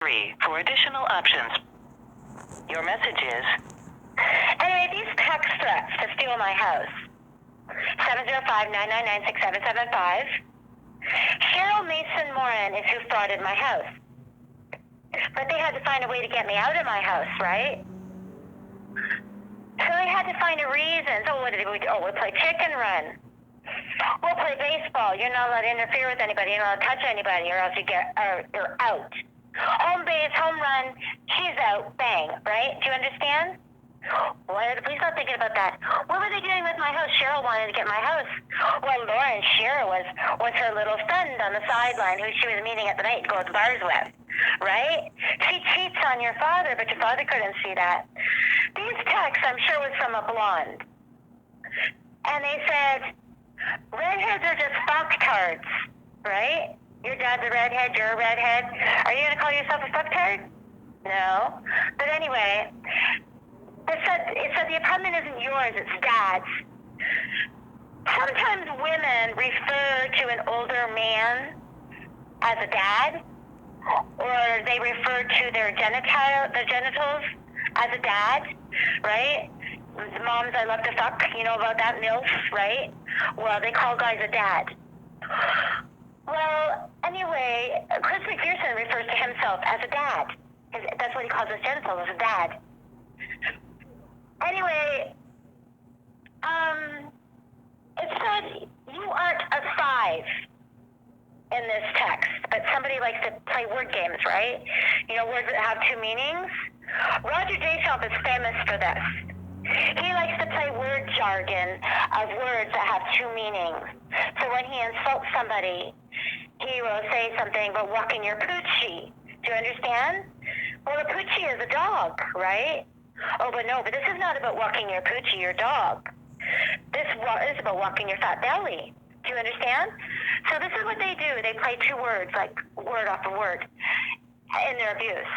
3 for additional options. Your message is... Anyway, these text threats to steal my house. 705-999-6775. Cheryl Mason Morin is who frauded my house. But they had to find a way to get me out of my house, right? So they had to find a reason. So what did we do? Oh, we'll play chicken run. We'll play baseball. You're not allowed to interfere with anybody. You're not allowed to touch anybody, or else you're out. Home base, home run, she's out, bang, right? Do you understand? Why are the police not thinking about that? What were they doing with my house? Cheryl wanted to get my house. Well, Lauren Shearer was her little friend on the sideline who she was meeting at the night to go to the bars with, right? She cheats on your father, but your father couldn't see that. These texts, I'm sure, was from a blonde. And they said, redheads are just fucktards, right? Your dad's a redhead, you're a redhead. Are you going to call yourself a fucktard? No. But anyway, it said the apartment isn't yours, it's dad's. Sometimes women refer to an older man as a dad, or they refer to their genitals as a dad, right? The moms I love to fuck, you know about that, MILF, right? Well, they call guys a dad. Well, anyway, Chris McPherson refers to himself as a dad. That's what he calls his genitals, as a dad. Anyway, it said you aren't a 5 in this text, but somebody likes to play word games, right? You know, words that have 2 meanings. Roger Deschamps is famous for this. He likes to play word jargon of words that have 2 meanings. So when he insults somebody, he will say something about walking your poochie. Do you understand? Well, a poochie is a dog, right? Oh, but no, but this is not about walking your poochie, your dog. This is about walking your fat belly. Do you understand? So this is what they do. They play 2 words, like word off a word, in their abuse.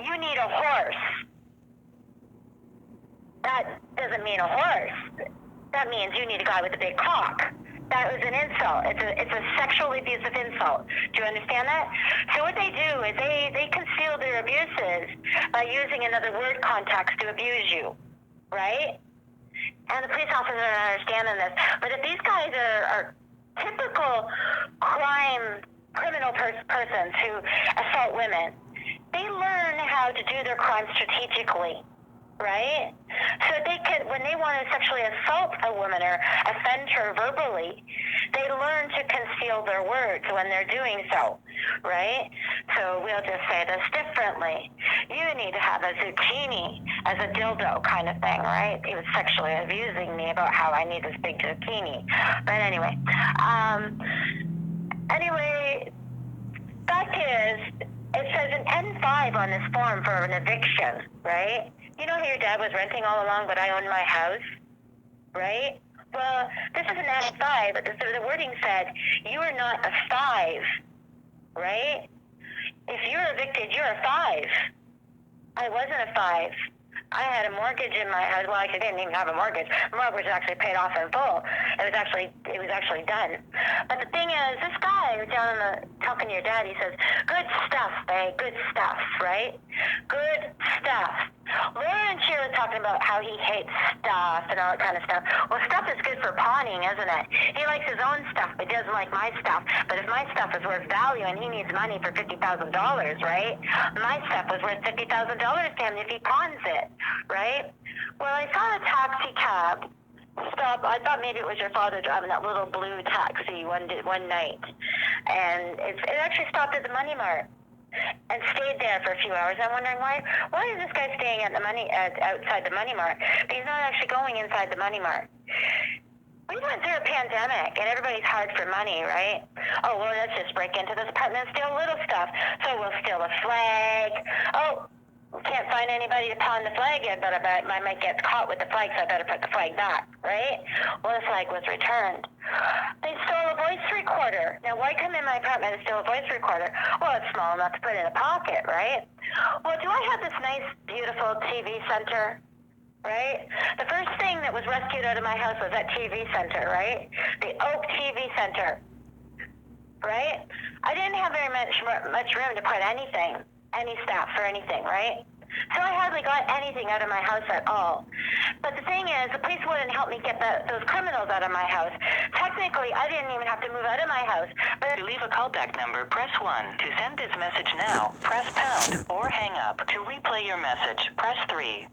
You need a horse. That doesn't mean a horse. That means you need a guy with a big cock. That was an insult. It's a sexually abusive insult. Do you understand that? So what they do is they conceal their abuses by using another word context to abuse you, right? And the police officers are understanding this. But if these guys are typical criminal persons who assault women, they learn how to do their crimes strategically, right? So they can, when they want to sexually assault a woman or offend her verbally, they learn to conceal their words when they're doing so, right? So we'll just say this differently. You need to have a zucchini as a dildo kind of thing, right? He was sexually abusing me about how I need this big zucchini. But anyway, fact is, it says an N5 on this form for an eviction, right? You know how your dad was renting all along, but I own my house, right? Well, this is an N5, but the wording said, you are not a 5, right? If you're evicted, you're a 5. I wasn't a 5. I had a mortgage in my house. Well, I didn't even have a mortgage. The mortgage was actually paid off in full. It was actually done. But the thing is, this guy down in talking to your dad, he says, good stuff, babe, good stuff, right? Good stuff. Lauren Shearer is talking about how he hates stuff and all that kind of stuff. Well, stuff is good for pawning, isn't it? He likes his own stuff, but he doesn't like my stuff. But if my stuff is worth value and he needs money for $50,000, right? My stuff was worth $50,000 to him if he pawns it, right? Well, I saw a taxi cab stop. I thought maybe it was your father driving that little blue taxi one night. And it actually stopped at the Money Mart and stayed there for a few hours. I'm wondering why is this guy staying outside the Money Mart? But he's not actually going inside the Money Mart. We went through a pandemic and everybody's hard for money, right? Oh, well, let's just break into this apartment and steal little stuff. So we'll steal a flag. Oh, can't find anybody to pawn the flag yet, but I might get caught with the flag, so I better put the flag back, right? Well, the flag was returned. They stole a voice recorder. Now, why come in my apartment and steal a voice recorder? Well, it's small enough to put in a pocket, right? Well, do I have this nice, beautiful TV center? Right? The first thing that was rescued out of my house was that TV center, right? The Oak TV center, right? I didn't have very much room to put anything. any staff for anything, right? So I hardly got anything out of my house at all. But the thing is, the police wouldn't help me get those criminals out of my house. Technically, I didn't even have to move out of my house. But To leave a callback number, press 1. To send this message now, press pound or hang up. To replay your message, press 3.